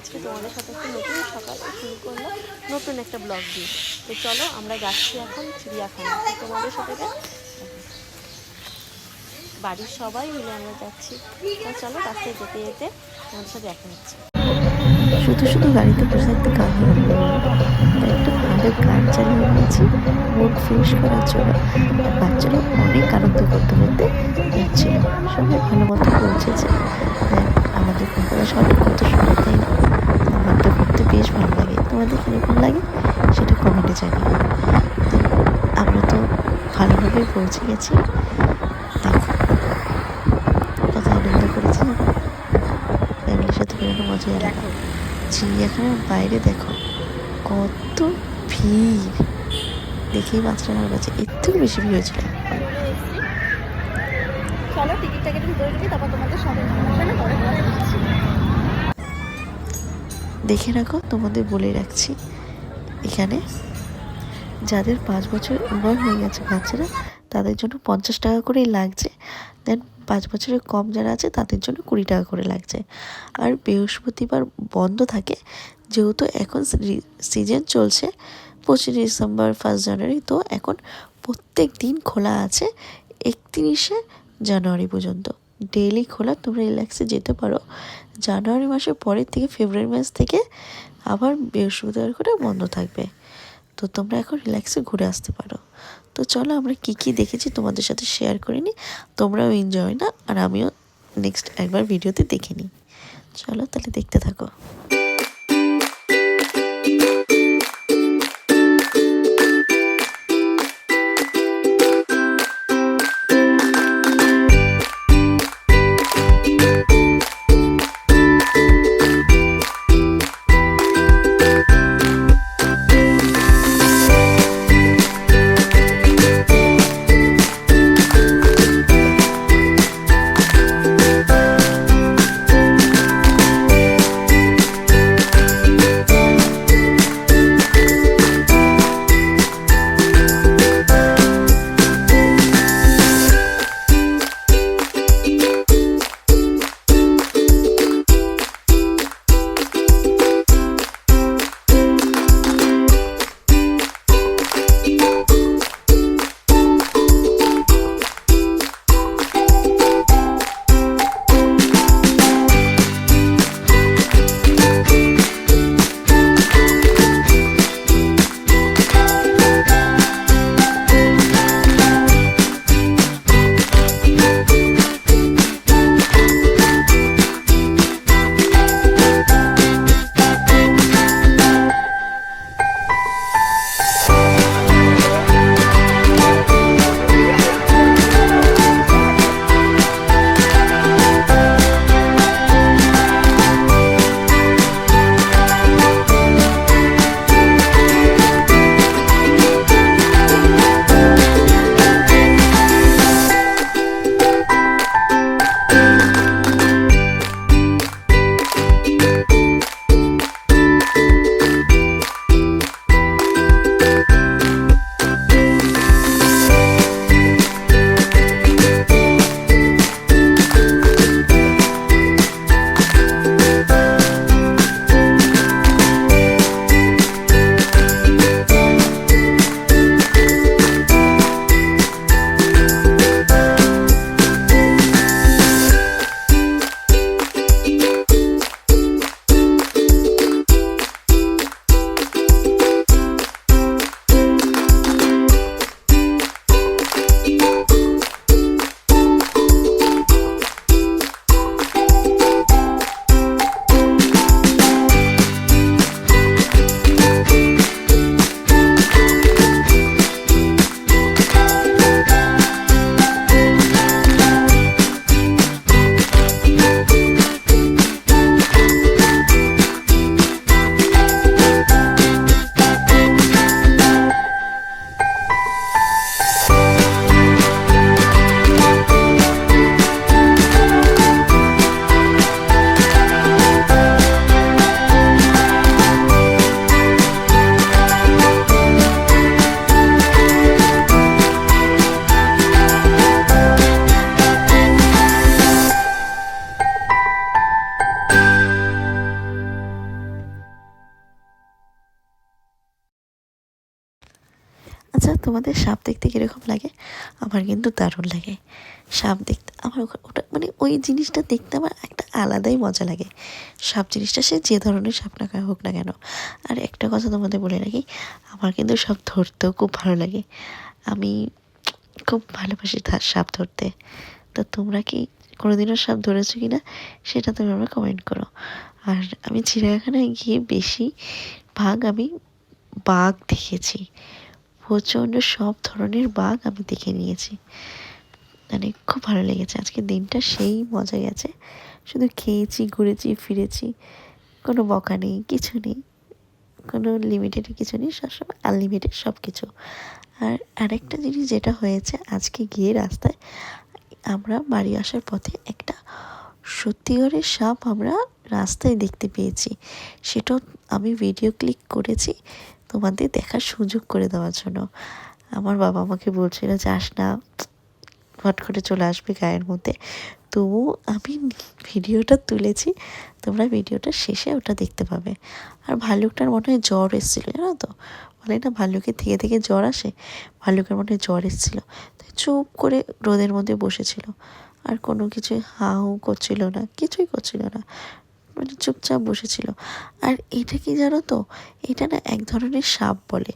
আজকে তোমাদের সাথে একটা নতুন সকাল শুরু করলাম, নতুন একটা ব্লগ দিয়ে। তো চলো আমরা যাচ্ছি এখন চিড়িয়াখানা। তোমাদের সাথে বাড়ির সবাই মিলে আমরা যাচ্ছি। তো চলো রাস্তায় যেতে যেতে তোমাদের সাথে দেখা হচ্ছে। শুধু শুধু গাড়িতে বসে থাকতে কার ভালো লাগে, তাই একটা ভালো গান চালিয়ে নিয়েছি মুড ফ্রেশ করার জন্য। আর বাচ্চারা অনেক আনন্দ করতে করতে যাচ্ছিল, সবাই ভালো মতো পৌঁছেছে। দেখ আমাদের কলকাতা শহরে কত সুন্দর, তাই না? আমার তো ঘুরতে বেশ ভালো লাগে, তোমাদের কীরকম লাগে সেটা কমেন্টে জানিও। তো আমরা তো ভালোভাবেই পৌঁছে গেছি। দেখো কত আনন্দ করেছি, ফ্যামিলির সাথে বেরোনো মজাই আলাদা। চিড়িয়াখানার বাইরে দেখো কত ভিড়, দেখেই বাচ্চারা আমার কাছে এর থেকে বেশি ভিড় হয়েছিল। চলো টিকিটটা কেটে ভিতরে ঢুকি, তারপর তোমাদের সবাই দেখে রাখো, তোমাদের বলে রাখছি, এখানে যাদের 5 বছর ওভার হয়ে গেছে বাচ্চারা, তাদের জন্য 50 টাকা করেই লাগছে। দেন 5 বছরের কম যারা আছে তাদের জন্য 20 টাকা করে লাগছে। আর বৃহস্পতিবার বন্ধ থাকে, যেহেতু এখন সিজন চলছে 25 ডিসেম্বর 1 জানুয়ারি, তো এখন প্রত্যেক দিন খোলা আছে 31শে জানুয়ারি পর্যন্ত। ডেইলি খোলা, তোমরা রিল্যাক্সে যেতে পারো। জানুয়ারি মাসের পরের থেকে ফেব্রুয়ারি মাস থেকে আবার বৃহস্পতিবার করে বন্ধ থাকবে। তো তোমরা এখন রিল্যাক্সে ঘুরে আসতে পারো। তো চলো আমরা কী কী দেখেছি তোমাদের সাথে শেয়ার করে নিই, তোমরাও এনজয় না আর আমিও নেক্সট একবার ভিডিওতে দেখে নিই। চলো তাহলে দেখতে থাকো। তোমাদের সাপ দেখতে কীরকম লাগে? আমার কিন্তু দারুণ লাগে সাপ দেখতে। আমার ওটা মানে ওই জিনিসটা দেখতে আমার একটা আলাদাই মজা লাগে। সাপ জিনিসটা সে যে ধরনের সাপ না হোক না কেন। আর একটা কথা তোমাদের বলে রাখি, আমার কিন্তু সাপ ধরতেও খুব ভালো লাগে। আমি খুব ভালোবাসি সাপ ধরতে। তো তোমরা কি কোনোদিনও সাপ ধরেছো কি না সেটা তুমি আমরা কমেন্ট করো। আর আমি চিড়িয়াখানায় গিয়ে বেশিরভাগ আমি বাঘ দেখেছি, প্রচণ্ড সব ধরনের বাঘ আমি দেখে নিয়েছি। মানে খুব ভালো লেগেছে, আজকের দিনটা সেই মজা গেছে। শুধু খেয়েছি, ঘুরেছি, ফিরেছি, কোনো বকা নেই, কিছু নেই, কোনো লিমিটেড কিছু নেই, সবসময় আনলিমিটেড সব কিছু। আর আরেকটা জিনিস যেটা হয়েছে, আজকে গিয়ে রাস্তায় আমরা বাড়ি আসার পথে একটা সত্যিকারের সাপ আমরা রাস্তায় দেখতে পেয়েছি। সেটাও আমি ভিডিও ক্লিক করেছি তোমাদের দেখার সুযোগ করে দেওয়ার জন্য। আমার বাবা আমাকে বলছিল যাস না, হট করে চলে আসবে গায়ের মধ্যে, তবু আমি ভিডিওটা তুলেছি। তোমরা ভিডিওটা শেষে ওটা দেখতে পাবে। আর ভাল্লুকটার মনে হয় জ্বর এসেছিলো, জানো তো, বলে না ভাল্লুকের থেকে থেকে জ্বর আসে, ভাল্লুকের মনে হয় জ্বর এসেছিলো, তাই চুপ করে রোদের মধ্যে বসেছিল। আর কোনো কিছুই হাউ করছিল না, কিছুই করছিল না, মানে চুপচাপ বসেছিল। আর এটা কি জানো তো, এটা না এক ধরনের সাপ বলে।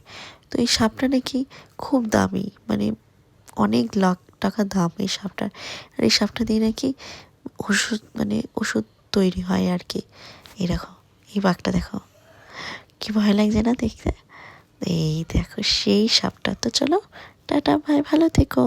তো এই সাপটা নাকি খুব দামি, মানে অনেক লাখ টাকা দাম এই সাপটার। আর এই সাপটা দিয়ে নাকি ওষুধ, মানে ওষুধ তৈরি হয় আর কি। এই দেখো, এই বাঘটা দেখো, কি ভয় লাগছে না দেখতে। এই দেখো সেই সাপটা। তো চলো টাটা, ভাই, ভালো থেকো।